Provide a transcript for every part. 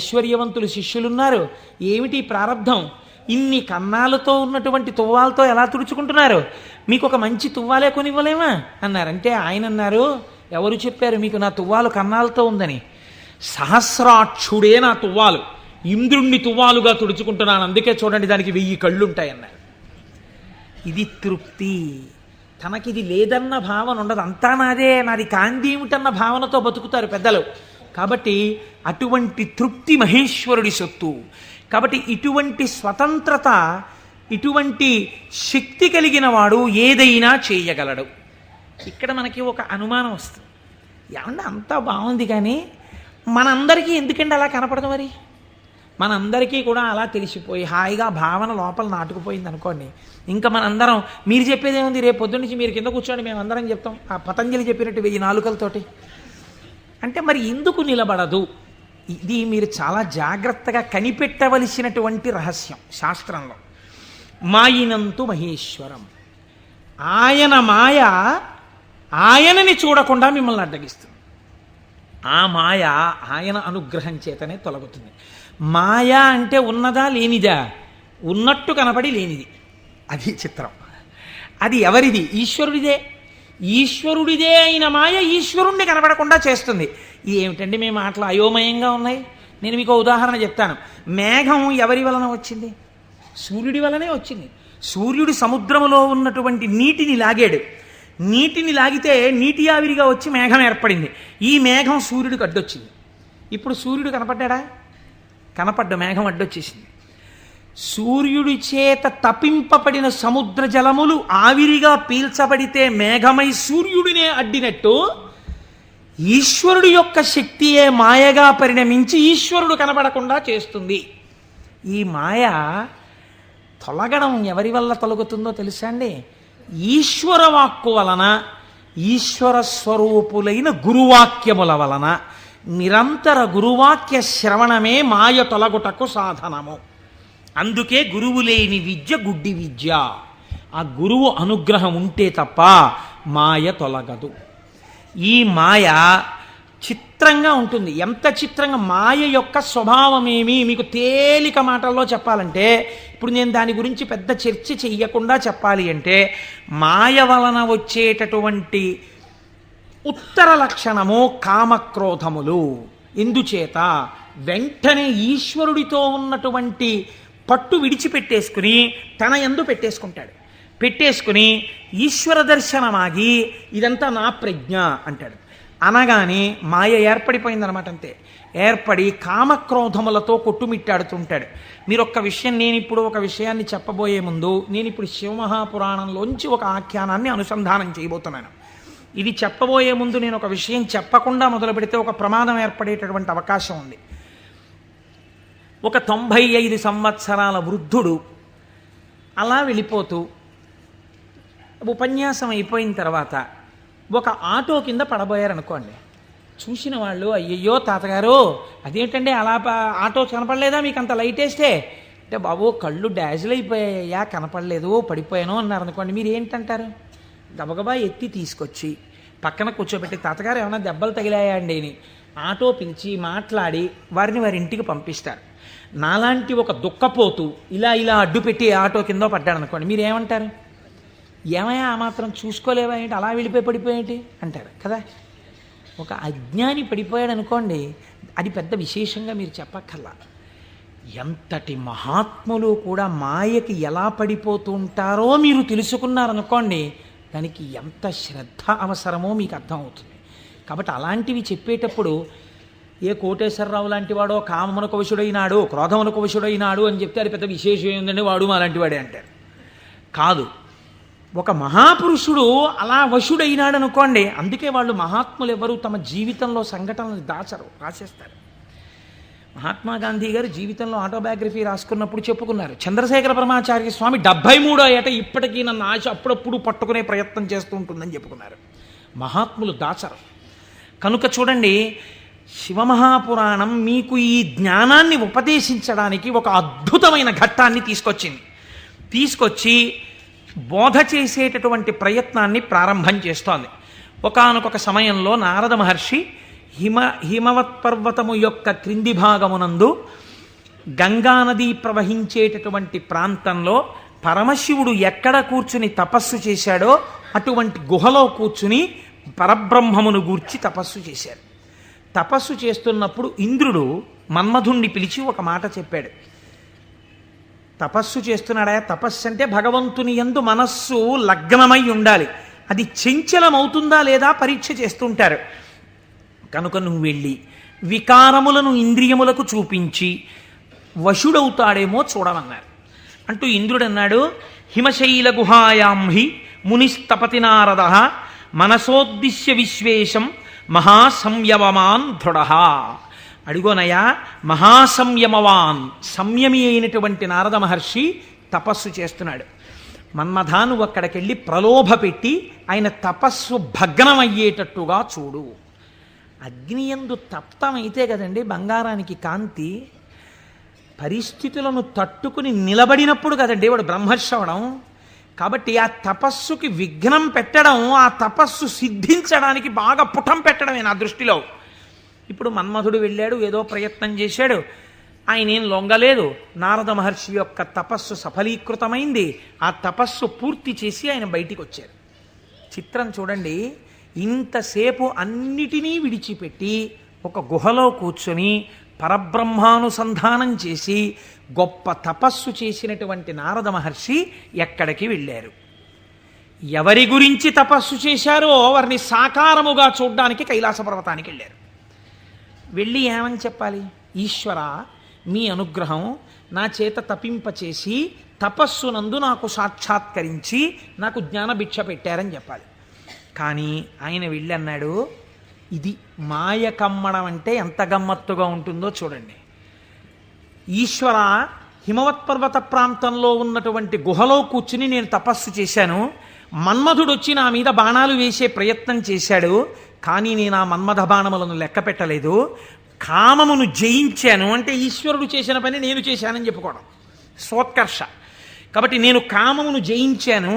ఐశ్వర్యవంతులు శిష్యులున్నారు. ఏమిటి ప్రారంధం? ఇన్ని కన్నాలతో ఉన్నటువంటి తువ్వాలతో ఎలా తుడుచుకుంటున్నారు? మీకు ఒక మంచి తువ్వాలే కొనివ్వలేమా అన్నారంటే ఆయన అన్నారు, ఎవరు చెప్పారు మీకు నా తువ్వాలు కన్నాలతో ఉందని? సహస్రాక్షుడే నా తువ్వాలు, ఇంద్రుణ్ణి తువ్వాలుగా తుడుచుకుంటున్నాను, అందుకే చూడండి దానికి 1000 కళ్ళుంటాయన్నారు. ఇది తృప్తి. తనకిది లేదన్న భావన ఉండదు, అంతా నాదే, నాది కాందేమిటన్న భావనతో బతుకుతారు పెద్దలు. కాబట్టి అటువంటి తృప్తి మహేశ్వరుడి సొత్తు. కాబట్టి ఇటువంటి స్వతంత్రత, ఇటువంటి శక్తి కలిగిన వాడు ఏదైనా చేయగలడు. ఇక్కడ మనకి ఒక అనుమానం వస్తుంది, ఏమన్నా అంతా బాగుంది కానీ మనందరికీ ఎందుకంటే అలా కనపడదు? మరి మనందరికీ కూడా అలా తెలిసిపోయి హాయిగా భావన లోపల నాటుకుపోయింది అనుకోండి, ఇంకా మనందరం మీరు చెప్పేది ఏముంది, రేపు పొద్దున్న నుంచి మీరు కింద కూర్చోండి మేము అందరం చెప్తాం ఆ పతంజలి చెప్పినట్టు 1000 నాలుకలతోటి అంటే మరి ఎందుకు నిలబడదు? ఇది మీరు చాలా జాగ్రత్తగా కనిపెట్టవలసినటువంటి రహస్యం శాస్త్రంలో. మాయినంతు మహేశ్వరం, ఆయన మాయ ఆయనని చూడకుండా మిమ్మల్ని అడ్డగిస్తుంది. ఆ మాయ ఆయన అనుగ్రహం చేతనే తొలగుతుంది. మాయ అంటే ఉన్నదా లేనిదా? ఉన్నట్టు కనపడి లేనిది, అది చిత్రం. అది ఎవరిది? ఈశ్వరుడిదే. ఈశ్వరుడిదే అయిన మాయ ఈశ్వరుణ్ణి కనపడకుండా చేస్తుంది. ఏమిటండి మీ మాటలు అయోమయంగా ఉన్నాయి? నేను మీకు ఉదాహరణ చెప్తాను. మేఘం ఎవరి వలన వచ్చింది? సూర్యుడి వలనే వచ్చింది. సూర్యుడు సముద్రములో ఉన్నటువంటి నీటిని లాగాడు, నీటిని లాగితే నీటి ఆవిరిగా వచ్చి మేఘం ఏర్పడింది. ఈ మేఘం సూర్యుడికి అడ్డొచ్చింది. ఇప్పుడు సూర్యుడు కనపడ్డా? కనపడ్డ మేఘం అడ్డొచ్చేసింది. సూర్యుడి చేత తపింపబడిన సముద్ర జలములు ఆవిరిగా పీల్చబడితే మేఘమై సూర్యుడినే అడ్డినట్టు ఈశ్వరుడు యొక్క శక్తియే మాయగా పరిణమించి ఈశ్వరుడు కనబడకుండా చేస్తుంది. ఈ మాయ తొలగడం ఎవరి వల్ల తొలగుతుందో తెలుసా అండి? ఈశ్వర వాక్కు వలన, ఈశ్వర స్వరూపులైన గురువాక్యముల వలన. నిరంతర గురువాక్య శ్రవణమే మాయ తొలగుటకు సాధనము. అందుకే గురువు లేని విద్య గుడ్డి విద్య. ఆ గురువు అనుగ్రహం ఉంటే తప్ప మాయ తొలగదు. ఈ మాయ చిత్రంగా ఉంటుంది. ఎంత చిత్రంగా! మాయ యొక్క స్వభావమేమి మీకు తేలిక మాటల్లో చెప్పాలంటే, ఇప్పుడు నేను దాని గురించి పెద్ద చర్చ చెయ్యకుండా చెప్పాలి అంటే, మాయ వలన వచ్చేటటువంటి ఉత్తర లక్షణము కామక్రోధములు. ఎందుచేత? వెంటనే ఈశ్వరుడితో ఉన్నటువంటి పట్టు విడిచిపెట్టేసుకుని తన యందు పెట్టేసుకుని ఈశ్వర దర్శనమాగి ఇదంతా నా ప్రజ్ఞ అంటాడు. అనగానే మాయ ఏర్పడిపోయిందనమాట. అంతే. ఏర్పడి కామక్రోధములతో కొట్టుమిట్టాడుతుంటాడు. మీరు ఒక్క విషయం, నేను ఇప్పుడు ఒక విషయాన్ని చెప్పబోయే ముందు నేను ఇప్పుడు శివమహాపురాణంలోంచి ఒక ఆఖ్యానాన్ని అనుసంధానం చేయబోతున్నాను. ఇది చెప్పబోయే ముందు నేను ఒక విషయం చెప్పకుండా మొదలు పెడితే ఒక ప్రమాదం ఏర్పడేటటువంటి అవకాశం ఉంది. ఒక 95 సంవత్సరాల వృద్ధుడు అలా వెళ్ళిపోతూ ఉపన్యాసం అయిపోయిన తర్వాత ఒక ఆటో కింద పడబోయారనుకోండి. చూసిన వాళ్ళు, అయ్యయ్యో తాతగారు అదేంటండి అలా ఆటో కనపడలేదా మీకు అంత లైట్ వేస్తే? అంటే బాబు కళ్ళు డాజిల్ అయిపోయాయా, కనపడలేదు, పడిపోయాను అన్నారు అనుకోండి. మీరు ఏంటంటారు? గబగబా ఎత్తి తీసుకొచ్చి పక్కన కూర్చోబెట్టి, తాతగారు ఏమైనా దెబ్బలు తగిలాయా అండి అని ఆటో పిలిచి మాట్లాడి వారిని వారి ఇంటికి పంపిస్తారు. నాలాంటి ఒక దుఃఖపోతూ ఇలా అడ్డు పెట్టి ఆటో కింద పడ్డాడు అనుకోండి, మీరు ఏమంటారు? ఏమయ్యా ఆ మాత్రం చూసుకోలేవా ఏంటి, అలా వెళ్ళిపోయి పడిపోయేటి అంటారు కదా. ఒక అజ్ఞాని పడిపోయాడు అనుకోండి, అది పెద్ద విశేషంగా మీరు చెప్పక్కర్లా. ఎంతటి మహాత్ములు కూడా మాయకి ఎలా పడిపోతూ ఉంటారో మీరు తెలుసుకున్నారనుకోండి, దానికి ఎంత శ్రద్ధ అవసరమో మీకు అర్థమవుతుంది. కాబట్టి అలాంటివి చెప్పేటప్పుడు ఏ కోటేశ్వరరావు లాంటి వాడో కామమునకు వశుడైనాడు, క్రోధమునకు వశుడైనాడు అని చెప్తే అది పెద్ద విశేషం ఏంటంటే వాడు అలాంటి వాడే అంటారు. కాదు, ఒక మహాపురుషుడు అలా వశుడైనాడు అనుకోండి. అందుకే వాళ్ళు మహాత్ములు ఎవరు తమ జీవితంలో సంఘటనలు దాచరు, రాసేస్తారు. మహాత్మా గాంధీ గారు జీవితంలో ఆటోబయోగ్రఫీ రాసుకున్నప్పుడు చెప్పుకున్నారు, చంద్రశేఖర పరమాచార్య స్వామి 73వ ఏట ఇప్పటికీ నన్ను ఆశ అప్పుడప్పుడు పట్టుకునే ప్రయత్నం చేస్తూ ఉంటుందని చెప్పుకున్నారు. మహాత్ములు దాచరు. కనుక చూడండి, శివమహాపురాణం మీకు ఈ జ్ఞానాన్ని ఉపదేశించడానికి ఒక అద్భుతమైన ఘట్టాన్ని తీసుకొచ్చి బోధ చేసేటటువంటి ప్రయత్నాన్ని ప్రారంభం చేస్తోంది. ఒకానొక సమయంలో నారద మహర్షి హిమవత్పర్వతము యొక్క క్రింది భాగమునందు గంగానది ప్రవహించేటటువంటి ప్రాంతంలో పరమశివుడు ఎక్కడ కూర్చుని తపస్సు చేశాడో అటువంటి గుహలో కూర్చుని పరబ్రహ్మమును గూర్చి తపస్సు చేశాడు. తపస్సు చేస్తున్నప్పుడు ఇంద్రుడు మన్మధుణ్ణి పిలిచి ఒక మాట చెప్పాడు. తపస్సు చేస్తున్నాడా? తపస్సు అంటే భగవంతుని యందు మనస్సు లగ్నమై ఉండాలి. అది చంచలమవుతుందా లేదా పరీక్ష చేస్తుంటారు. కనుక నువ్వు వెళ్ళి వికారములను ఇంద్రియములకు చూపించి వశుడవుతాడేమో చూడమన్నారు. అంటూ ఇంద్రుడు అన్నాడు, హిమశైల గుహాయాం హి మునిస్తపతి నారద మనసోద్దిశ్య విశ్వేశం మహాసంయమవాన్ దృఢ. అడుగోనయా, మహాసంయమవాన్ సంయమి అయినటువంటి నారద మహర్షి తపస్సు చేస్తున్నాడు. మన్మథ నువ్వు అక్కడికెళ్ళి ప్రలోభ పెట్టి ఆయన తపస్సు భగ్నమయ్యేటట్టుగా చూడు. అగ్నియందు తప్తమైతే కదండి బంగారానికి కాంతి. పరిస్థితులను తట్టుకుని నిలబడినప్పుడు కదండి వాడు బ్రహ్మర్షి అవడం. కాబట్టి ఆ తపస్సుకి విఘ్నం పెట్టడం, ఆ తపస్సు సిద్ధించడానికి బాగా పుటం పెట్టడమే నా దృష్టిలో. ఇప్పుడు మన్మధుడు వెళ్ళాడు, ఏదో ప్రయత్నం చేశాడు, ఆయన ఏం లొంగలేదు. నారద మహర్షి యొక్క తపస్సు సఫలీకృతమైంది. ఆ తపస్సు పూర్తి చేసి ఆయన బయటికి వచ్చారు. చిత్రం చూడండి, ఇంతసేపు అన్నిటినీ విడిచిపెట్టి ఒక గుహలో కూర్చొని పరబ్రహ్మానుసంధానం చేసి గొప్ప తపస్సు చేసినటువంటి నారద మహర్షి ఎక్కడికి వెళ్ళారు? ఎవరి గురించి తపస్సు చేశారో వారిని సాకారముగా చూడ్డానికి కైలాస పర్వతానికి వెళ్ళారు. వెళ్ళి ఏమని చెప్పాలి? ఈశ్వర, మీ అనుగ్రహం నా చేత తపింపచేసి తపస్సునందు నాకు సాక్షాత్కరించి నాకు జ్ఞానభిక్ష పెట్టారని చెప్పాలి. కానీ ఆయన వెళ్ళి అన్నాడు, ఇది మాయ కమ్మడం అంటే ఎంత గమ్మత్తుగా ఉంటుందో చూడండి. ఈశ్వర, హిమవత్పర్వత ప్రాంతంలో ఉన్నటువంటి గుహలో కూర్చుని నేను తపస్సు చేశాను. మన్మధుడు వచ్చి నా మీద బాణాలు వేసే ప్రయత్నం చేశాడు. కానీ నేను ఆ మన్మథ బాణములను లెక్క పెట్టలేదు. కామమును జయించాను అంటే ఈశ్వరుడు చేసిన పని నేను చేశానని చెప్పుకోవడం స్వోత్కర్ష. కాబట్టి నేను కామమును జయించాను,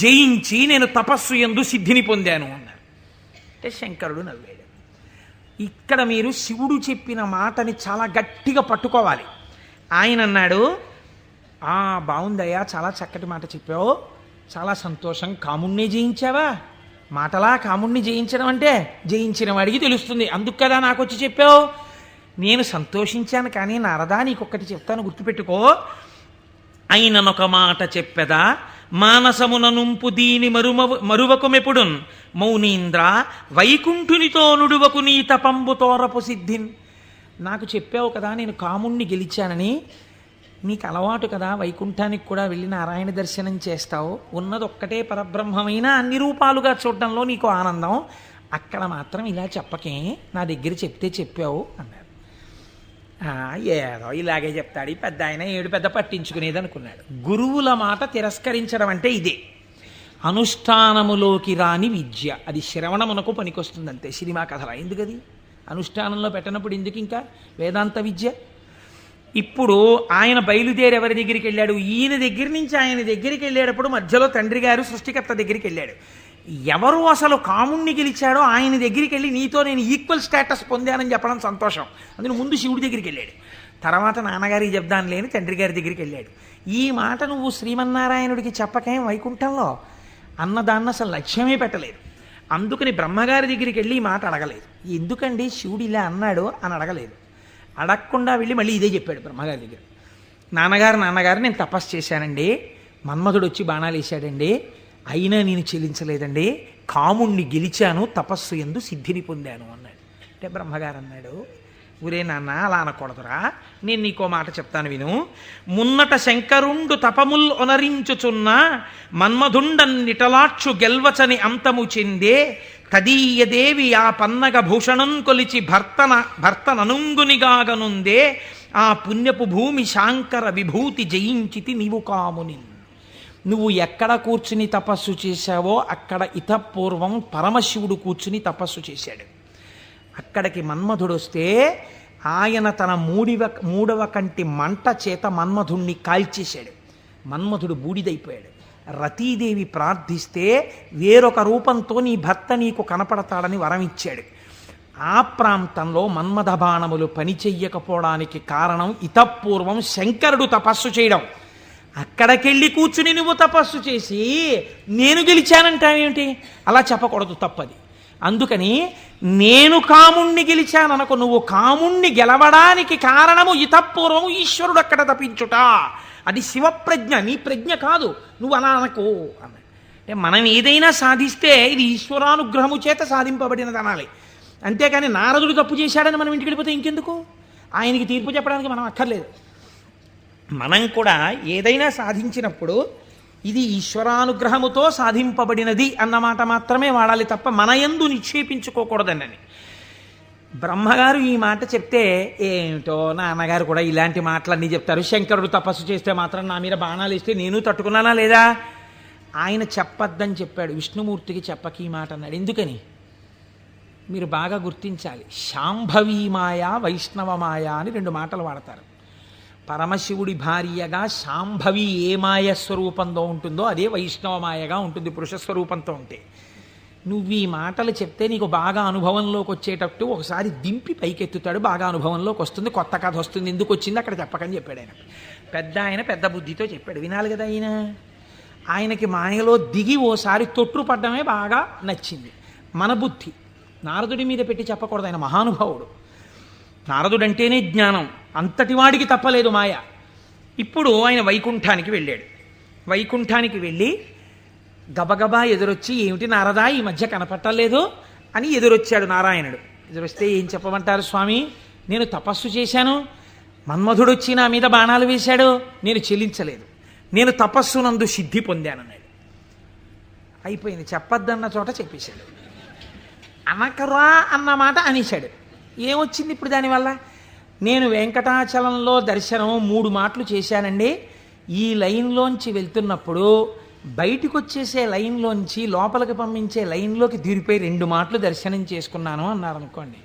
జయించి నేను తపస్సు యందు సిద్ధిని పొందాను అన్నారు. అంటే శంకరుడు నవ్వాడు. ఇక్కడ మీరు శివుడు చెప్పిన మాటని చాలా గట్టిగా పట్టుకోవాలి. ఆయన అన్నాడు, బాగుందయ్యా, చాలా చక్కటి మాట చెప్పావు, చాలా సంతోషం. కాముణ్ణి జయించావా? మాటలా కాముణ్ణి జయించడం అంటే జయించిన వాడికి తెలుస్తుంది, అందుకు కదా నాకు వచ్చి చెప్పావు. నేను సంతోషించాను. కానీ నారదా, నీకొక్కటి చెప్తాను, గుర్తుపెట్టుకో. అయిననొక మాట చెప్పెదా, మానసమున నుంపు దీని మరువకుమెప్పుడున్ మౌనీంద్ర వైకుంఠునితో నుడువకు నీ తపంబు తోరపు సిద్ధిన్. నాకు చెప్పావు కదా నేను కాముణ్ణి గెలిచానని. నీకు అలవాటు కదా, వైకుంఠానికి కూడా వెళ్ళి నారాయణ దర్శనం చేస్తావు. ఉన్నది ఒక్కటే పరబ్రహ్మమైన అన్ని రూపాలుగా చూడడంలో నీకు ఆనందం. అక్కడ మాత్రం ఇలా చెప్పకే, నా దగ్గర చెప్తే చెప్పావు అన్నారు. ఏదో ఇలాగే చెప్తాడు ఈ పెద్ద ఆయన, ఏడు పెద్ద పట్టించుకునేది అనుకున్నాడు. గురువుల మాట తిరస్కరించడం అంటే ఇదే. అనుష్ఠానములోకి రాని విద్య, అది శ్రవణమునకు పనికొస్తుంది అంతే. సినిమా కథలా ఎందుకది? అనుష్ఠానంలో పెట్టినప్పుడు ఎందుకు ఇంకా వేదాంత విద్య? ఇప్పుడు ఆయన బయలుదేరి ఎవరి దగ్గరికి వెళ్ళాడు? ఈయన దగ్గర నుంచి ఆయన దగ్గరికి వెళ్ళేటప్పుడు మధ్యలో తండ్రి గారు సృష్టికర్త దగ్గరికి వెళ్ళాడు. ఎవరు అసలు కాముణ్ణి గెలిచాడో ఆయన దగ్గరికి వెళ్ళి నీతో నేను ఈక్వల్ స్టేటస్ పొందానని చెప్పడం సంతోషం. అందులో ముందు శివుడి దగ్గరికి వెళ్ళాడు, తర్వాత నాన్నగారికి చెప్దాను లేని తండ్రి గారి దగ్గరికి వెళ్ళాడు. ఈ మాట నువ్వు శ్రీమన్నారాయణుడికి చెప్పకేం వైకుంఠంలో అన్నదాన్ని అసలు లక్ష్యమే పెట్టలేదు. అందుకని బ్రహ్మగారి దగ్గరికి వెళ్ళి ఈ మాట అడగలేదు. ఎందుకండి శివుడు ఇలా అన్నాడు అని అడగలేదు. అడగకుండా వెళ్ళి మళ్ళీ ఇదే చెప్పాడు బ్రహ్మగారి దగ్గర. నాన్నగారు నేను తపస్సు చేశానండి, మన్మధుడు వచ్చి బాణాలు వేశాడండి, అయినా నేను చెల్లించలేదండి, కాముణ్ణి గెలిచాను, తపస్సు యందు సిద్ధిని పొందాను అన్నాడు. అంటే బ్రహ్మగారు అన్నాడు, ఊరే నాన్న అలా అనకూడదురా, నేను నీకో మాట చెప్తాను విను. మున్నట శంకరుండు తపముల్ ఒనరించుచున్న మన్మధుండన్నిటలాక్షు గెల్వచని అంతము చెందే తదీయదేవి ఆ పన్నగ భూషణం కొలిచి భర్తననుంగునిగాగనుందే ఆ పుణ్యపు భూమి శాంకర విభూతి జయించితి నీవు కాముని. నువ్వు ఎక్కడ కూర్చుని తపస్సు చేశావో అక్కడ ఇతపూర్వం పరమశివుడు కూర్చుని తపస్సు చేశాడు. అక్కడికి మన్మధుడు వస్తే ఆయన తన మూడవ కంటి మంట చేత మన్మధుణ్ణి కాల్చేశాడు. మన్మధుడు బూడిదైపోయాడు. రతీదేవి ప్రార్థిస్తే వేరొక రూపంతో నీ భర్త నీకు కనపడతాడని వరం ఇచ్చాడు. ఆ ప్రాంతంలో మన్మథ బాణములు పనిచెయ్యకపోవడానికి కారణం ఇతపూర్వం శంకరుడు తపస్సు చేయడం. అక్కడికెళ్ళి కూర్చుని నువ్వు తపస్సు చేసి నేను గెలిచానంటావేమిటి? అలా చెప్పకూడదు, తప్పది. అందుకని నేను కాముణ్ణి గెలిచాననుకో, నువ్వు కాముణ్ణి గెలవడానికి కారణము ఇతపూర్వము ఈశ్వరుడు అక్కడ తపించుట. అది శివప్రజ్ఞ, నీ ప్రజ్ఞ కాదు, నువ్వు అలా అనకు అన్న. అంటే మనం ఏదైనా సాధిస్తే ఇది ఈశ్వరానుగ్రహము చేత సాధింపబడినది అనాలి. అంతేకాని నారదుడు తప్పు చేశాడని మనం ఇంటికి వెళ్ళిపోతే ఇంకెందుకు? ఆయనకి తీర్పు చెప్పడానికి మనం అక్కర్లేదు. మనం కూడా ఏదైనా సాధించినప్పుడు ఇది ఈశ్వరానుగ్రహముతో సాధింపబడినది అన్నమాట మాత్రమే వాడాలి తప్ప మన యందు నిక్షేపించుకోకూడదన్నని. బ్రహ్మగారు ఈ మాట చెప్తే ఏమిటో నాన్నగారు కూడా ఇలాంటి మాటలన్నీ చెప్తారు. శంకరుడు తపస్సు చేస్తే మాత్రం నా మీద బాణాలు ఇస్తే నేను తట్టుకున్నానా లేదా? ఆయన చెప్పద్దని చెప్పాడు, విష్ణుమూర్తికి చెప్పక ఈ మాట అన్నాడు. ఎందుకని మీరు బాగా గుర్తించాలి. శాంభవీ మాయ, వైష్ణవ మాయ అని రెండు మాటలు వాడతారు. పరమశివుడి భార్యగా శాంభవి ఏ మాయ స్వరూపంలో ఉంటుందో అదే వైష్ణవ మాయగా ఉంటుంది పురుష స్వరూపంతో ఉంటే. నువ్వు ఈ మాటలు చెప్తే నీకు బాగా అనుభవంలోకి వచ్చేటట్టు ఒకసారి దింపి పైకెత్తుతాడు, బాగా అనుభవంలోకి వస్తుంది, కొత్త కథ వస్తుంది. ఎందుకు వచ్చింది అక్కడ చెప్పకని చెప్పాడు ఆయన. పెద్ద బుద్ధితో చెప్పాడు, వినాలి కదా ఆయన. ఆయనకి మాయలో దిగి ఓసారి తొట్టుపడ్డమే బాగా నచ్చింది. మన బుద్ధి నారదుడి మీద పెట్టి చెప్పకూడదు, ఆయన మహానుభావుడు. నారదుడంటేనే జ్ఞానం, అంతటి వాడికి తప్పలేదు మాయ. ఇప్పుడు ఆయన వైకుంఠానికి వెళ్ళాడు. వైకుంఠానికి వెళ్ళి గబగబా ఎదురొచ్చి, ఏమిటి నారదా ఈ మధ్య కనపట్టలేదు అని ఎదురొచ్చాడు నారాయణుడు. ఎదురొస్తే ఏం చెప్పమంటారు స్వామి, నేను తపస్సు చేశాను, మన్మధుడు వచ్చి నా మీద బాణాలు వేశాడు, నేను చెల్లించలేదు, నేను తపస్సునందు సిద్ధి పొందానన్నాడు. అయిపోయింది, చెప్పద్దన్న చోట చెప్పేశాడు. అనకరా అన్నమాట అనేశాడు. ఏమొచ్చింది ఇప్పుడు దానివల్ల? నేను వెంకటాచలంలో దర్శనం 3 మాటలు చేశానండి. ఈ లైన్లోంచి వెళ్తున్నప్పుడు బయటికి వచ్చేసే లైన్లోంచి లోపలికి పంపించే లైన్లోకి దూరిపోయి 2 మాటలు దర్శనం చేసుకున్నాను అన్నారు అనుకోండి.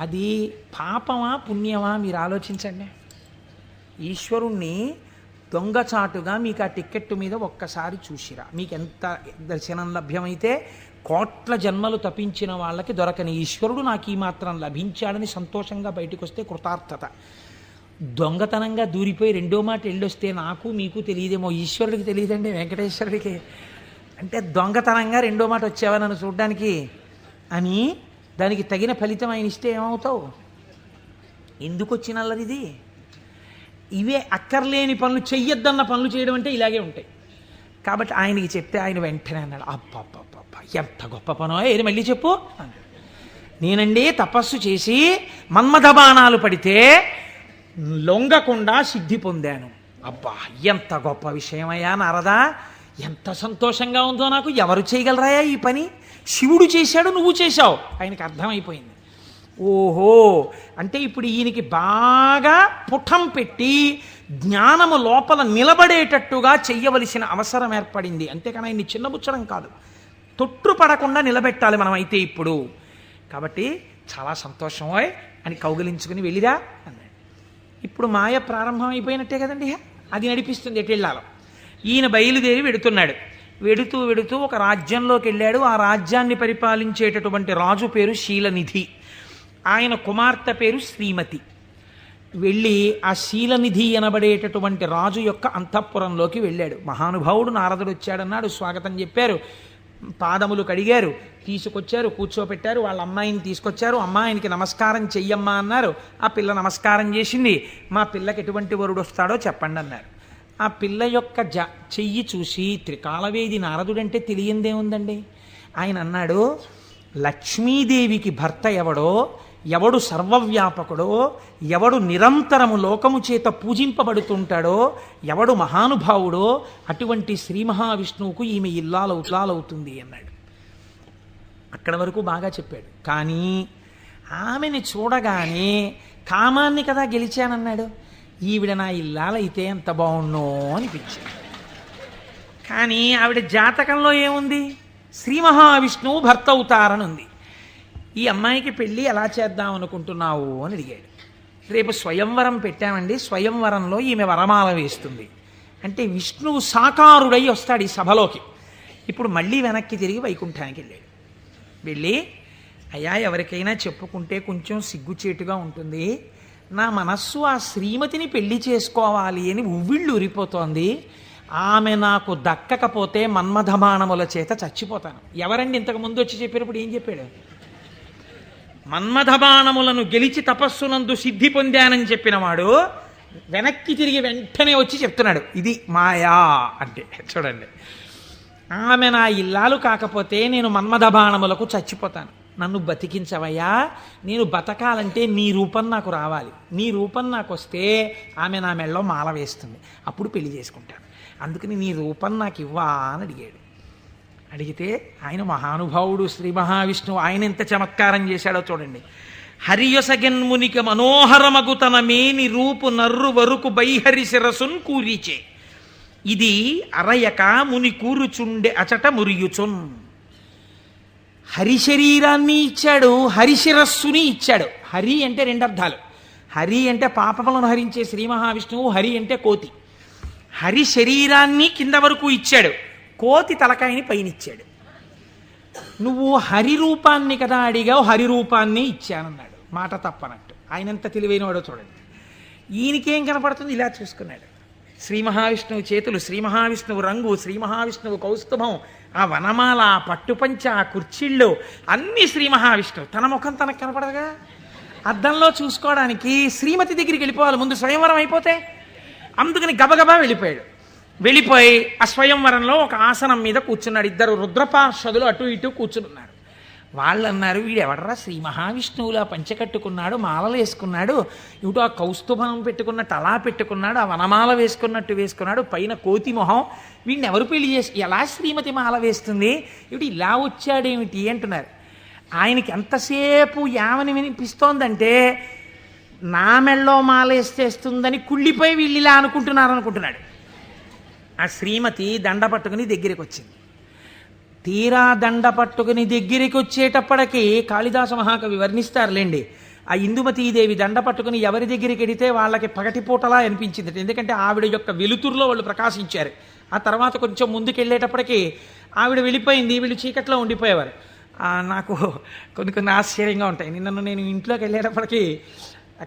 అది పాపమా పుణ్యమా మీరు ఆలోచించండి. ఈశ్వరుణ్ణి దొంగచాటుగా మీకు ఆ టిక్కెట్టు మీద ఒక్కసారి చూసిరా, మీకు ఎంత దర్శనం లభ్యమైతే కోట్ల జన్మలు తపించిన వాళ్ళకి దొరకని ఈశ్వరుడు నాకు ఈ మాత్రం లభించాడని సంతోషంగా బయటకు వస్తే కృతార్థత. దొంగతనంగా దూరిపోయి 2వ మాట వెళ్ళొస్తే నాకు మీకు తెలియదేమో, ఈశ్వరుడికి తెలియదండి, వెంకటేశ్వరుడికి. అంటే దొంగతనంగా 2వ మాట వచ్చావా నన్ను చూడ్డానికి అని దానికి తగిన ఫలితం ఆయన ఇస్తే ఏమవుతావు? ఎందుకు వచ్చినల్లది? ఇవే అక్కర్లేని పనులు, చెయ్యొద్దన్న పనులు చేయడం అంటే ఇలాగే ఉంటాయి. కాబట్టి ఆయనకి చెప్తే ఆయన వెంటనే అన్నాడు, అబ్బబ్బబ్బ ఎంత గొప్ప పనో, ఏది మళ్ళీ చెప్పు అన్నాడు. నేనండి తపస్సు చేసి మన్మథ బాణాలు పడితే లొంగకుండా సిద్ధి పొందాను. అబ్బా ఎంత గొప్ప విషయమయ్యా నారదా, ఎంత సంతోషంగా ఉందో నాకు. ఎవరు చేయగలరాయా ఈ పని? శివుడు చేశాడు, నువ్వు చేశావు. ఆయనకి అర్థమైపోయింది. ఓహో, అంటే ఇప్పుడు ఈయనకి బాగా పుటం పెట్టి జ్ఞానము లోపల నిలబడేటట్టుగా చెయ్యవలసిన అవసరం ఏర్పడింది. అంతేకాని ఆయన్ని చిన్నబుచ్చడం కాదు, తొట్టుపడకుండా నిలబెట్టాలి మనం అయితే ఇప్పుడు. కాబట్టి చాలా సంతోషమో అని కౌగిలించుకుని వెళ్ళిరా అన్నాడు. ఇప్పుడు మాయ ప్రారంభం అయిపోయినట్టే కదండి, అది నడిపిస్తుంది ఎటు వెళ్ళాలో. ఈయన బయలుదేరి వెడుతున్నాడు. వెడుతూ ఒక రాజ్యంలోకి వెళ్ళాడు. ఆ రాజ్యాన్ని పరిపాలించేటటువంటి రాజు పేరు శీలనిధి, ఆయన కుమార్తె పేరు శ్రీమతి. వెళ్ళి ఆ శీలనిధి అనబడేటటువంటి రాజు యొక్క అంతఃపురంలోకి వెళ్ళాడు. మహానుభావుడు నారదుడు వచ్చాడన్నాడు, స్వాగతం చెప్పారు, పాదములు కడిగారు, తీసుకొచ్చారు, కూర్చోపెట్టారు. వాళ్ళ అమ్మాయిని తీసుకొచ్చారు. అమ్మాయినికి నమస్కారం చెయ్యమ్మా అన్నారు. ఆ పిల్ల నమస్కారం చేసింది. మా పిల్లకి ఎటువంటి వరుడు వస్తాడో చెప్పండి అన్నారు. ఆ పిల్ల యొక్క చెయ్యి చూసి త్రికాలవేది నారదుడంటే తెలియందేముందండి. ఆయన అన్నాడు, లక్ష్మీదేవికి భర్త ఎవడో, ఎవడు సర్వవ్యాపకుడో, ఎవడు నిరంతరము లోకము చేత పూజింపబడుతుంటాడో, ఎవడు మహానుభావుడో అటువంటి శ్రీ మహావిష్ణువుకు ఈమె ఇల్లాలవుతుంది అన్నాడు. అక్కడ వరకు బాగా చెప్పాడు. కానీ ఆమెని చూడగానే కామాన్ని కదా గెలిచానన్నాడు. ఈవిడ నా ఇల్లాలైతే ఎంత బాగుండో అనిపించింది. కానీ ఆవిడ జాతకంలో ఏముంది? శ్రీ మహావిష్ణువు భర్త అవుతారని ఉంది. ఈ అమ్మాయికి పెళ్ళి ఎలా చేద్దాం అనుకుంటున్నావు అని అడిగాడు. రేపు స్వయంవరం పెట్టామండి, స్వయంవరంలో ఈమె వరమాల వేస్తుంది అంటే విష్ణువు సాకారుడై వస్తాడు ఈ సభలోకి. ఇప్పుడు మళ్ళీ వెనక్కి తిరిగి వైకుంఠానికి వెళ్ళాడు. వెళ్ళి అయ్యా ఎవరికైనా చెప్పుకుంటే కొంచెం సిగ్గుచేటుగా ఉంటుంది. నా మనస్సు ఆ శ్రీమతిని పెళ్లి చేసుకోవాలి అని ఉవ్విళ్ళు ఉరిపోతోంది. ఆమె నాకు దక్కకపోతే మన్మథబాణముల చేత చచ్చిపోతాను. ఎవరండి ఇంతకు ముందు వచ్చి చెప్పినప్పుడు ఏం చెప్పాడు? మన్మథబాణములను గెలిచి తపస్సునందు సిద్ధి పొందానని చెప్పినవాడు వెనక్కి తిరిగి వెంటనే వచ్చి చెప్తున్నాడు ఇది మాయా అంటే. చూడండి, ఆమె నా ఇల్లాలు కాకపోతే నేను మన్మథబాణములకు చచ్చిపోతాను. నన్ను బతికించవయ్యా. నేను బతకాలంటే నీ రూపం నాకు రావాలి. నీ రూపం నాకు వస్తే ఆమె నా మెళ్ళలో మాల వేస్తుంది. అప్పుడు పెళ్లి చేసుకుంటాను. అందుకని నీ రూపం నాకు ఇవ్వా అని అడిగాడు. అడిగితే ఆయన మహానుభావుడు శ్రీ మహావిష్ణువు. ఆయన ఎంత చమత్కారం చేశాడో చూడండి. హరియొసగెన్మునిక మనోహరమగు తన మేని రూపు నర్రు వరుకు బైహరి శిరసున్ కూరిచే ఇది అరయక ముని కూరుచుండె అచట మురియుచున్. హరి శరీరాన్ని ఇచ్చాడు, హరిశిరస్సుని ఇచ్చాడు. హరి అంటే రెండు అర్థాలు. హరి అంటే పాపములను హరించే శ్రీ మహావిష్ణువు, హరి అంటే కోతి. హరి శరీరాన్ని కింద వరకు ఇచ్చాడు, కోతి తలకాయని పైనిచ్చాడు. నువ్వు హరి రూపాన్ని కదా అడిగావు, హరి రూపాన్ని ఇచ్చానన్నాడు. మాట తప్పనట్టు. ఆయనంత తెలివైనవాడో చూడండి. ఈయనకేం కనపడుతుంది? ఇలా చూసుకున్నాడు. శ్రీ మహావిష్ణువు చేతులు, శ్రీ మహావిష్ణువు రంగు, శ్రీ మహావిష్ణువు కౌస్తుభం, ఆ వనమాల, ఆ పట్టుపంచ, ఆ కుర్చీళ్ళు అన్నీ శ్రీ మహావిష్ణువు. తన ముఖం తనకు కనపడదుగా. అద్దంలో చూసుకోవడానికి శ్రీమతి దగ్గరికి వెళ్ళిపోవాలి ముందు, స్వయంవరం అయిపోతే. అందుకని గబగబా వెళ్ళిపోయాడు. వెళ్ళిపోయి ఆ స్వయంవరంలో ఒక ఆసనం మీద కూర్చున్నాడు. ఇద్దరు రుద్రపార్షదులు అటు ఇటు కూర్చున్నారు. వాళ్ళు అన్నారు, వీడెవడరా శ్రీ మహావిష్ణువులా పంచకట్టుకున్నాడు, మాలలు వేసుకున్నాడు, ఇటు ఆ కౌస్తుభం పెట్టుకున్నట్టు అలా పెట్టుకున్నాడు, ఆ వనమాల వేసుకున్నట్టు వేసుకున్నాడు, పైన కోతి మొహం, వీడిని ఎవరు పెళ్లి చేసి ఎలా శ్రీమతి మాల వేస్తుంది, ఇటు ఇలా వచ్చాడేమిటి అంటున్నారు. ఆయనకి ఎంతసేపు యామని వినిపిస్తోందంటే నా మెళ్ళో మాల వేస్తేస్తుందని కుళ్ళిపోయి వీళ్ళు ఇలా అనుకుంటున్నాడు. ఆ శ్రీమతి దండ పట్టుకుని దగ్గరికి వచ్చింది. తీరా దండ పట్టుకుని దగ్గరికి వచ్చేటప్పటికి కాళిదాస మహాకవి వర్ణిస్తారులేండి. ఆ ఇందుమతీదేవి దండ పట్టుకుని ఎవరి దగ్గరికి వెడితే వాళ్ళకి పగటిపూటలా అనిపించింది. ఎందుకంటే ఆవిడ యొక్క వెలుతురులో వాళ్ళు ప్రకాశించారు. ఆ తర్వాత కొంచెం ముందుకెళ్ళేటప్పటికి ఆవిడ వెళ్ళిపోయింది, వీళ్ళు చీకట్లో ఉండిపోయేవారు. నాకు కొన్ని ఆశ్చర్యంగా ఉంటాయి. నేను ఇంట్లోకి వెళ్ళేటప్పటికి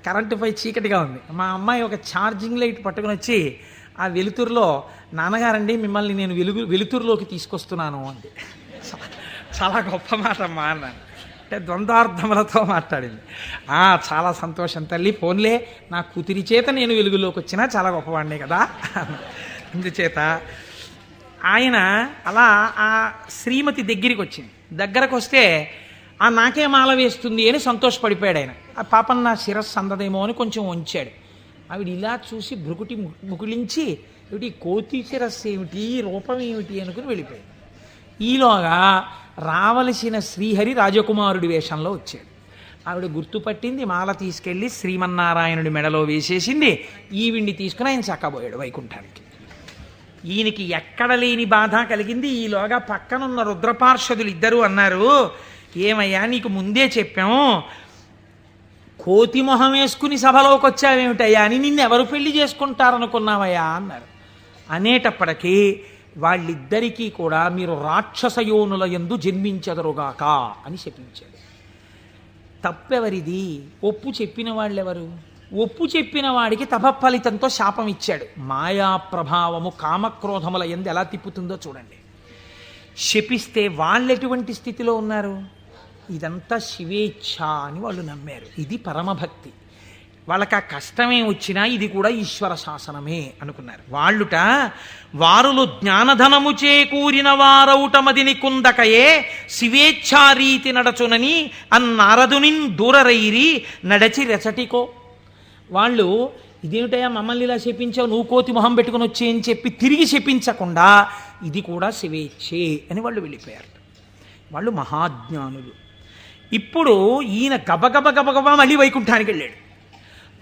కరెంటు పై చీకటిగా ఉంది. మా అమ్మాయి ఒక ఛార్జింగ్ లైట్ పట్టుకుని వచ్చి ఆ వెలుతురులో, నాన్నగారండి మిమ్మల్ని నేను వెలుతురులోకి తీసుకొస్తున్నాను అంది. చాలా గొప్ప మాట అమ్మా అన్నాను. అంటే ద్వంద్వార్థములతో మాట్లాడింది. చాలా సంతోషం తల్లి, ఫోన్లే నా కూతురి చేత నేను వెలుగులోకి వచ్చినా చాలా గొప్పవాడినే కదా. అందుచేత ఆయన అలా ఆ శ్రీమతి దగ్గరికి వచ్చింది. దగ్గరకు వస్తే నాకే మాల వేస్తుంది అని సంతోషపడిపోయాడు ఆయన. ఆ పాపం నా శిరస్సు అందదేమో అని కొంచెం వంచాడు. ఆవిడ ఇలా చూసి భృకుటి ముకులించి ఏమిటి కోతి శిరస్సు ఏమిటి, రూపం ఏమిటి అనుకుని వెళ్ళిపోయాడు. ఈలోగా రావలసిన శ్రీహరి రాజకుమారుడి వేషంలో వచ్చాడు. ఆవిడ గుర్తుపట్టింది, మాల తీసుకెళ్ళి శ్రీమన్నారాయణుడి మెడలో వేసేసింది. ఈవిడ్ని తీసుకుని ఆయన చక్కబోయాడు వైకుంఠానికి. ఈయనకి ఎక్కడ లేని బాధ కలిగింది. ఈలోగా పక్కనున్న రుద్రపార్షదులు ఇద్దరు అన్నారు, ఏమయ్యా నీకు ముందే చెప్పాము, కోతి మొహం వేసుకుని సభలోకి వచ్చావేమిటయ్యా అని నిన్నెవరు పెళ్లి చేసుకుంటారనుకున్నావయ్యా అన్నారు. అనేటప్పటికీ వాళ్ళిద్దరికీ కూడా మీరు రాక్షసయోనుల యందు జన్మించెదరుగాక అని శపించాడు. తప్పెవరిది? ఒప్పు చెప్పిన వాళ్ళెవరు? ఒప్పు చెప్పిన వాడికి తపఫలితంతో శాపం ఇచ్చాడు. మాయా ప్రభావము కామక్రోధముల యందు ఎలా తిప్పుతుందో చూడండి. శపిస్తే వాళ్ళెటువంటి స్థితిలో ఉన్నారు? ఇదంతా శివేచ్ఛ అని వాళ్ళు నమ్మారు. ఇది పరమభక్తి. వాళ్ళకి ఆ కష్టమే వచ్చినా ఇది కూడా ఈశ్వర శాసనమే అనుకున్నారు. వారులు జ్ఞానధనము చేకూరిన వారౌటమదిని కుందకయే శివేచ్ఛారీతి నడచునని అన్నారదునిన్ దూరరైరి నడచి రెచటికో. వాళ్ళు ఇదేమిటయా మమ్మల్ని ఇలా శపించావు, నువ్వు కోతి మొహం పెట్టుకుని వచ్చి అని చెప్పి తిరిగి శపించకుండా ఇది కూడా శివేచ్ఛే అని వాళ్ళు వెళ్ళిపోయారు. వాళ్ళు మహాజ్ఞానులు. ఇప్పుడు ఈయన గబగబా మళ్ళీ వైకుంఠానికి వెళ్ళాడు.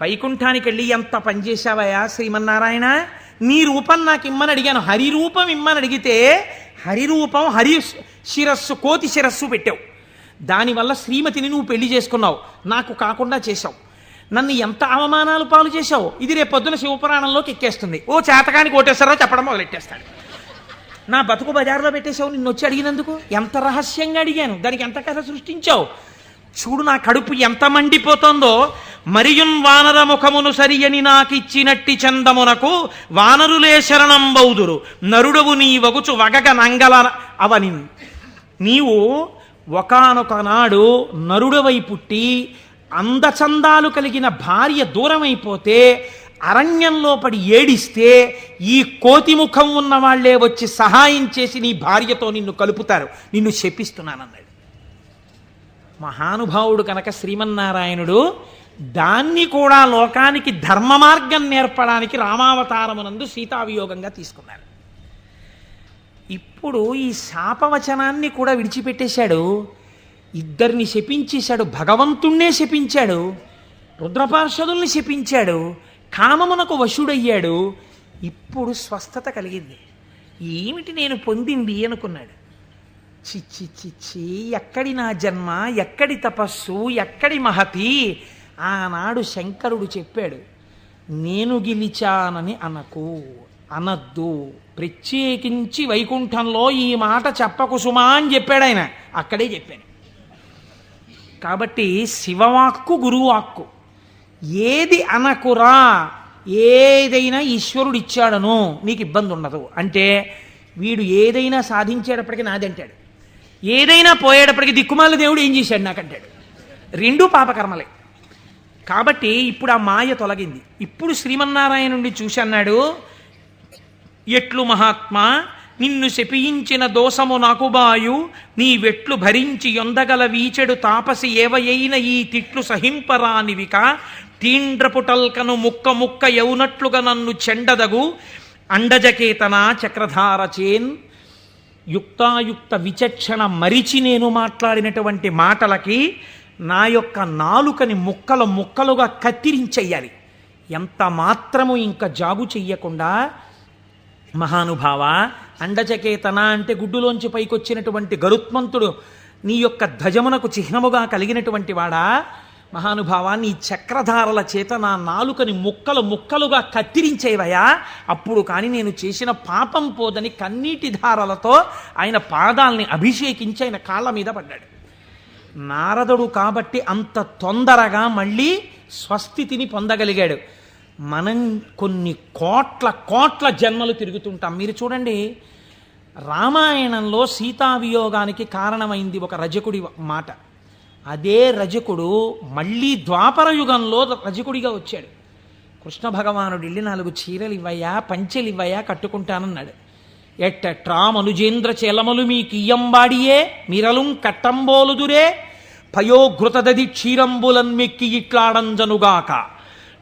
వైకుంఠానికి వెళ్ళి ఎంత పనిచేశావయ్యా శ్రీమన్నారాయణ, నీ రూపం నాకు ఇమ్మని అడిగాను, హరి రూపం ఇమ్మని అడిగితే హరి రూపం హరి శిరస్సు కోతి శిరస్సు పెట్టావు. దానివల్ల శ్రీమతిని నువ్వు పెళ్లి చేసుకున్నావు, నాకు కాకుండా చేశావు. నన్ను ఎంత అవమానాలు పాలు చేశావు. ఇది రేపు పొద్దున శివపురాణంలోకి ఎక్కేస్తుంది. ఓ చేతకానికి కోటేశ్వరరావు చెప్పడం మొదలెట్టేస్తాడు. నా బతుకు బజార్లో పెట్టేశావు నిన్ను వచ్చి అడిగినందుకు. ఎంత రహస్యంగా అడిగాను, దానికి ఎంత కథ సృష్టించావు. చూడు నా కడుపు ఎంత మండిపోతుందో. మరియున్ వానర ముఖమును సరియని నాకిచ్చినట్టి చందమునకు వానరులే శరణం బౌదురు నరుడవు నీ వగుచు వగగ నంగల అవని. నీవు ఒకానొక నాడు నరుడవై పుట్టి అందచందాలు కలిగిన భార్య దూరమైపోతే అరణ్యంలో పడి ఏడిస్తే ఈ కోతి ముఖం ఉన్న వాళ్లే వచ్చి సహాయం చేసి నీ భార్యతో నిన్ను కలుపుతారు, నిన్ను శపిస్తున్నానన్నాడు. మహానుభావుడు కనుక శ్రీమన్నారాయణుడు దాన్ని కూడా లోకానికి ధర్మ మార్గం నేర్పడానికి రామావతారమునందు సీతావియోగంగా తీసుకున్నారు. ఇప్పుడు ఈ శాపవచనాన్ని కూడా విడిచిపెట్టేశాడు, ఇద్దరిని శపించేశాడు, భగవంతుణ్ణే శపించాడు, రుద్రపార్షదుల్ని శపించాడు, కామమునకు వశుడయ్యాడు. ఇప్పుడు స్వస్థత కలిగింది. ఏమిటి నేను పొందింది అనుకున్నాడు. చిచ్చి చిచ్చి, ఎక్కడి నా జన్మ, ఎక్కడి తపస్సు, ఎక్కడి మహతి. ఆనాడు శంకరుడు చెప్పాడు, నేను గెలిచానని అనకు, అనద్దు, ప్రత్యేకించి వైకుంఠంలో ఈ మాట చెప్పకు సుమా అని చెప్పాడు ఆయన. అక్కడే చెప్పాను. కాబట్టి శివవాక్కు గురువాక్కు, ఏది అనకురా, ఏదైనా ఈశ్వరుడు ఇచ్చాడను నీకు ఇబ్బంది ఉండదు. అంటే వీడు ఏదైనా సాధించేటప్పటికీ నాదంటాడు, ఏదైనా పోయేటప్పటికీ దిక్కుమాల దేవుడు ఏం చేశాడు నాకంటాడు. రెండూ పాపకర్మలే. కాబట్టి ఇప్పుడు ఆ మాయ తొలగింది. ఇప్పుడు శ్రీమన్నారాయణుడిని చూసి అన్నాడు, ఎట్లు మహాత్మా నిన్ను శపించిన దోషము నాకు బాయు, నీ వెట్లు భరించి యొందగల వీచెడు తాపసి ఏవయైన ఈ తిట్లు సహింపరానివిక, తీండ్రపుటల్కను ముక్క ముక్క యౌనట్లుగా నన్ను చెండదగు, అండజకేతన చక్రధారచేన్. యుక్తాయుక్త విచక్షణ మరిచి నేను మాట్లాడినటువంటి మాటలకి నా యొక్క నాలుకని ముక్కలు ముక్కలుగా కత్తిరించెయ్యాలి. ఎంత మాత్రము ఇంకా జాగు చెయ్యకుండా, మహానుభావ, అండచకేతన అంటే గుడ్డులోంచి పైకొచ్చినటువంటి గరుత్మంతుడు నీ యొక్క ధ్వజమునకు చిహ్నముగా కలిగినటువంటి వాడా, మహానుభావ, నీ చక్రధారల చేత నా నాలుకని ముక్కలు ముక్కలుగా కత్తిరించేవయా, అప్పుడు కానీ నేను చేసిన పాపం పోదని కన్నీటి ధారలతో ఆయన పాదాల్ని అభిషేకించి ఆయన కాళ్ళ మీద పడ్డాడు. నారదుడు కాబట్టి అంత తొందరగా మళ్ళీ స్వస్థితిని పొందగలిగాడు. మనం కొన్ని కోట్ల కోట్ల జన్మలు తిరుగుతుంటాం. మీరు చూడండి, రామాయణంలో సీతావియోగానికి కారణమైంది ఒక రజకుడి మాట. అదే రజకుడు మళ్ళీ ద్వాపర యుగంలో రజకుడిగా వచ్చాడు. కృష్ణ భగవానుడు వెళ్ళి 4 చీరలు ఇవ్వయా, పంచెలు ఇవ్వయా, కట్టుకుంటానన్నాడు. ఎట్టట్రా మనుజేంద్ర చేలమలు మీ కియ్యంబాడియే మిరలుం కట్టంబోలుదురే, పయోఘృతదది క్షీరంబులన్ మెక్కి ఇట్లాడంజనుగాక,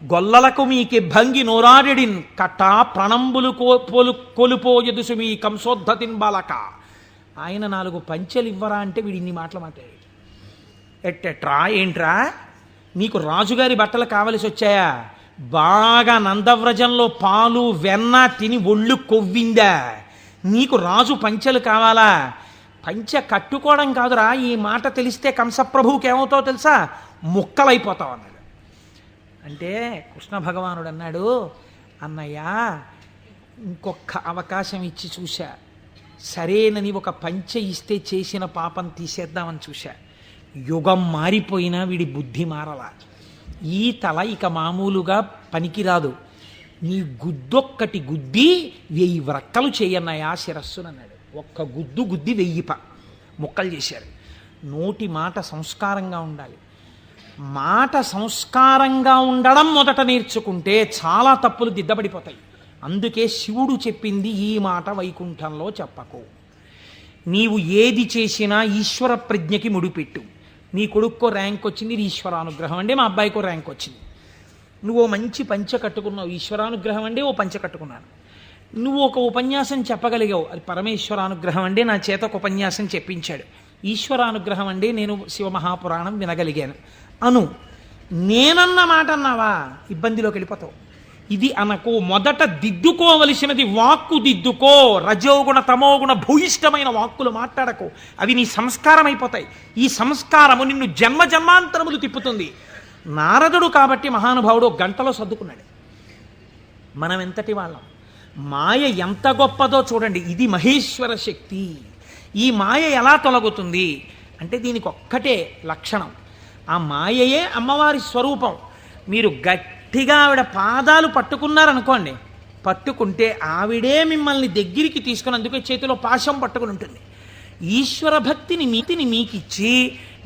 గొల్లలకు మీకి భంగి నోరాడిడిన్ కట్టా ప్రణంబులు కొలుపోయదుసు మీ కంసోద్ధతిన్ బాలక. ఆయన 4 పంచెలు ఇవ్వరా అంటే వీడు ఇన్ని మాటలు మాట్లాడాడు. ఎట్టెట్రా, ఏంట్రా, నీకు రాజుగారి బట్టలు కావలసి వచ్చాయా? బాగా నందవ్రజంలో పాలు వెన్న తిని ఒళ్ళు కొవ్విందా? నీకు రాజు పంచెలు కావాలా? పంచె కట్టుకోవడం కాదురా, ఈ మాట తెలిస్తే కంసప్రభువుకి ఏమవుతావు తెలుసా, ముక్కలైపోతావు అన్నాడు. అంటే కృష్ణ భగవానుడు అన్నాడు, అన్నయ్య ఇంకొక అవకాశం ఇచ్చి చూశా, సరేనని ఒక పంచె ఇస్తే చేసిన పాపం తీసేద్దామని చూశా. యుగం మారిపోయినా వీడి బుద్ధి మారలా. ఈ తల ఇక మామూలుగా పనికిరాదు, నీ గుద్దొక్కటి గుద్ది 1000 వ్రక్కలు చేయన్నయ్యా శిరస్సునన్నాడు. ఒక్క గుద్దు గుద్ది 1000 ముక్కలు చేశారు. నోటి మాట సంస్కారంగా ఉండాలి. మాట సంస్కారంగా ఉండడం మొదట నేర్చుకుంటే చాలా తప్పులు దిద్దబడిపోతాయి. అందుకే శివుడు చెప్పింది ఈ మాట వైకుంఠంలో చెప్పకు. నీవు ఏది చేసినా ఈశ్వర ప్రజ్ఞకి ముడిపెట్టు. నీ కొడుక్కో ర్యాంక్ వచ్చింది, ఇది ఈశ్వరానుగ్రహం అండి. మా అబ్బాయికో ర్యాంక్ వచ్చింది. నువ్వు మంచి పంచ కట్టుకున్నావు, ఈశ్వరానుగ్రహం అండి. ఓ పంచ కట్టుకున్నాను. నువ్వు ఒక ఉపన్యాసం చెప్పగలిగావు, అది పరమేశ్వరానుగ్రహం అండి. నా చేత ఒక ఉపన్యాసం చెప్పించాడు, ఈశ్వరానుగ్రహం అండి. నేను శివమహాపురాణం వినగలిగాను అను. నేనన్న మాట అన్నావా, ఇబ్బందిలోకి వెళ్ళిపోతావు. ఇది అనకు. మొదట దిద్దుకోవలసినది వాక్కు దిద్దుకో. రజోగుణ తమోగుణ భూయిష్టమైన వాక్కులు మాట్లాడకు, అవి నీ సంస్కారం అయిపోతాయి. ఈ సంస్కారము నిన్ను జన్మ జన్మాంతరములు తిప్పుతుంది. నారదుడు కాబట్టి మహానుభావుడు గంటలో సర్దుకున్నాడు. మనం ఎంతటి వాళ్ళం, మాయ ఎంత గొప్పదో చూడండి. ఇది మహేశ్వర శక్తి. ఈ మాయ ఎలా తొలగుతుంది అంటే దీనికి ఒక్కటే లక్షణం, ఆ మాయయే అమ్మవారి స్వరూపం. మీరు గట్టిగా ఆవిడ పాదాలు పట్టుకున్నారనుకోండి, పట్టుకుంటే ఆవిడే మిమ్మల్ని దగ్గరికి తీసుకుని, అందుకే చేతిలో పాశం పట్టుకుని ఉంటుంది. ఈశ్వర భక్తిని మీకిచ్చి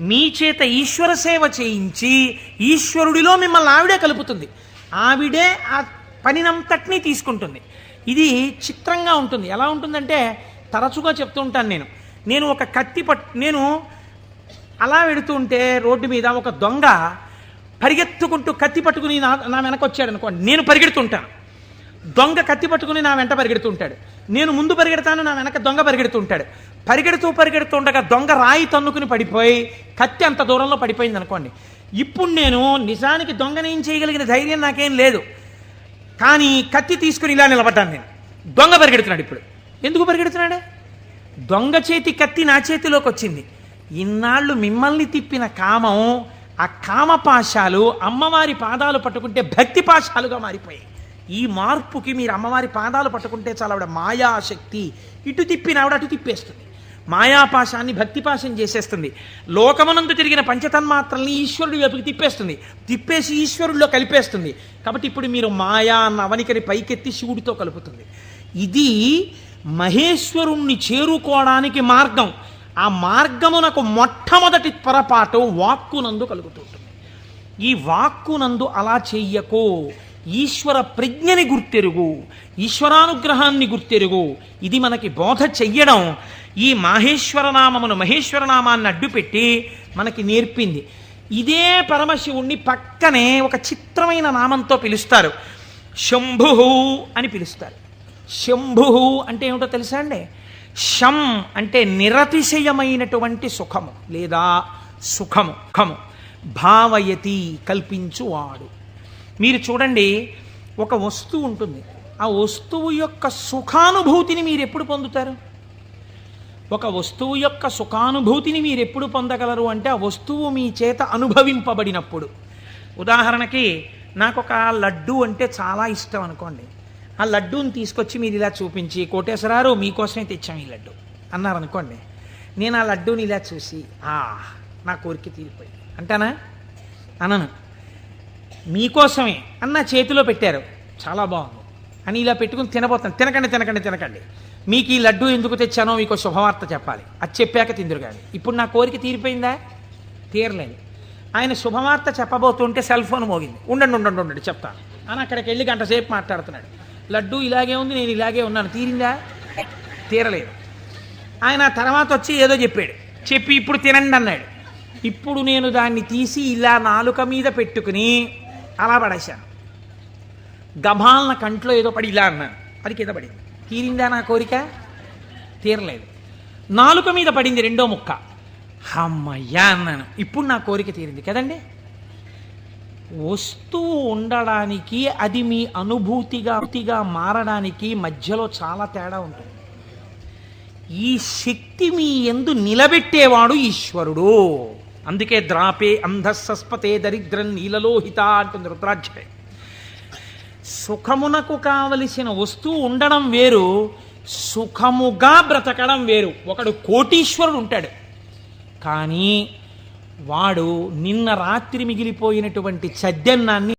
మీ చేత ఈశ్వర సేవ చేయించి ఈశ్వరుడిలో మిమ్మల్ని ఆవిడే కలుపుతుంది. ఆవిడే ఆ పనినంతటినీ తీసుకుంటుంది. ఇది చిత్రంగా ఉంటుంది. ఎలా ఉంటుందంటే, తరచుగా చెప్తూ ఉంటాను నేను ఒక కత్తి నేను అలా వెడుతూ ఉంటే రోడ్డు మీద ఒక దొంగ పరిగెత్తుకుంటూ కత్తి పట్టుకుని నా వెనక వచ్చాడు అనుకోండి, నేను పరిగెడుతుంటాను. దొంగ కత్తి పట్టుకుని నా వెంట పరిగెడుతుంటాడు. నేను ముందు పరిగెడతాను, నా వెనక దొంగ పరిగెడుతుంటాడు. పరిగెడుతుండగా దొంగ రాయి తన్నుకుని పడిపోయి కత్తి అంత దూరంలో పడిపోయింది అనుకోండి. ఇప్పుడు నేను నిజానికి దొంగనేం చేయగలిగిన ధైర్యం నాకేం లేదు, కానీ కత్తి తీసుకుని ఇలా నిలబడ్డాను. నేను దొంగ పరిగెడుతున్నాడు. ఇప్పుడు ఎందుకు పరిగెడుతున్నాడు? దొంగ చేతి కత్తి నా చేతిలోకి వచ్చింది. ఇన్నాళ్ళు మిమ్మల్ని తిప్పిన కామం, ఆ కామపాశాలు అమ్మవారి పాదాలు పట్టుకుంటే భక్తి పాశాలుగా మారిపోయాయి. ఈ మార్పుకి మీరు అమ్మవారి పాదాలు పట్టుకుంటే చాలా ఆవిడ మాయాశక్తి. ఇటు తిప్పిన ఆవిడ అటు తిప్పేస్తుంది. మాయాపాశాన్ని భక్తిపాశం చేసేస్తుంది. లోకమునందు తిరిగిన పంచతన్మాత్రల్ని ఈశ్వరుడి వైపుకి తిప్పేసి ఈశ్వరుడిలో కలిపేస్తుంది. కాబట్టి ఇప్పుడు మీరు మాయా అన్న అవనికని పైకెత్తి శివుడితో కలుపుతుంది. ఇది మహేశ్వరుణ్ణి చేరుకోవడానికి మార్గం. ఆ మార్గమునకు మొట్టమొదటి పొరపాటు వాక్కునందు కలుగుతుంటుంది. ఈ వాక్కునందు అలా చెయ్యకు. ఈశ్వర ప్రజ్ఞని గుర్తెరుగు, ఈశ్వరానుగ్రహాన్ని గుర్తెరుగు. ఇది మనకి బోధ చెయ్యడం ఈ మహేశ్వరనామాన్ని అడ్డుపెట్టి మనకి నేర్పింది. ఇదే పరమశివుణ్ణి పక్కనే ఒక చిత్రమైన నామంతో పిలుస్తారు, శంభు అని పిలుస్తారు. శంభు అంటే ఏమిటో తెలుసా అండి? శం అంటే నిరతిశయమైనటువంటి సుఖము లేదా సుఖము. భావయతి కల్పించువాడు. మీరు చూడండి, ఒక వస్తువు ఉంటుంది. ఆ వస్తువు యొక్క సుఖానుభూతిని మీరు ఎప్పుడు పొందుతారు? ఒక వస్తువు యొక్క సుఖానుభూతిని మీరు ఎప్పుడు పొందగలరు అంటే, ఆ వస్తువు మీ చేత అనుభవింపబడినప్పుడు. ఉదాహరణకి నాకు ఒక లడ్డు అంటే చాలా ఇష్టం అనుకోండి. ఆ లడ్డూని తీసుకొచ్చి మీరు ఇలా చూపించి, కోటేశ్వరారు మీకోసమే తెచ్చాం ఈ లడ్డు అన్నారనుకోండి. నేను ఆ లడ్డూని ఇలా చూసి నా కోరిక తీరిపోయి అంటానా? అనను. మీకోసమే అన్న చేతిలో పెట్టారు, చాలా బాగుంది అని ఇలా పెట్టుకుని తినబోతాను. తినకండి, మీకు ఈ లడ్డు ఎందుకు తెచ్చానో మీకు శుభవార్త చెప్పాలి. అది చెప్పాక తిందురు కానీ. ఇప్పుడు నా కోరిక తీరిపోయిందా? తీరలేదు. ఆయన శుభవార్త చెప్పబోతుంటే సెల్ ఫోన్ మోగింది. ఉండండి చెప్తాను అని అక్కడికి వెళ్ళి గంట సేపు మాట్లాడుతున్నాడు. లడ్డు ఇలాగే ఉంది, నేను ఇలాగే ఉన్నాను. తీరిందా? తీరలేదు. ఆయన తర్వాత వచ్చి ఏదో చెప్పి ఇప్పుడు తినండి అన్నాడు. ఇప్పుడు నేను దాన్ని తీసి ఇలా నాలుక మీద పెట్టుకుని అలా పడేశాను. గభాలన కంట్లో ఏదో పడి ఇలా అన్నాను, అది కింద పడింది. తీరిందా నా కోరిక? తీరలేదు. నాలుక మీద పడింది రెండో ముక్క, అమ్మయ్యా అన్నాను. ఇప్పుడు నా కోరిక తీరింది కదండి. వస్తువు ఉండడానికి, అది మీ అనుభూతిగా మారడానికి మధ్యలో చాలా తేడా ఉంటుంది. ఈ శక్తి మీ యందు నిలబెట్టేవాడు ఈశ్వరుడు. అందుకే ద్రాపే అంధస్సస్పతే దరిద్రం నీలలోహిత అంటుంది రుద్రాధ్యాయం. సుఖమునకు కావలసిన వస్తువు ఉండడం వేరు, సుఖముగా బ్రతకడం వేరు. ఒకడు కోటీశ్వరుడు ఉంటాడు, కానీ వాడు నిన్న రాత్రి మిగిలిపోయినటువంటి చద్దన్నాన్ని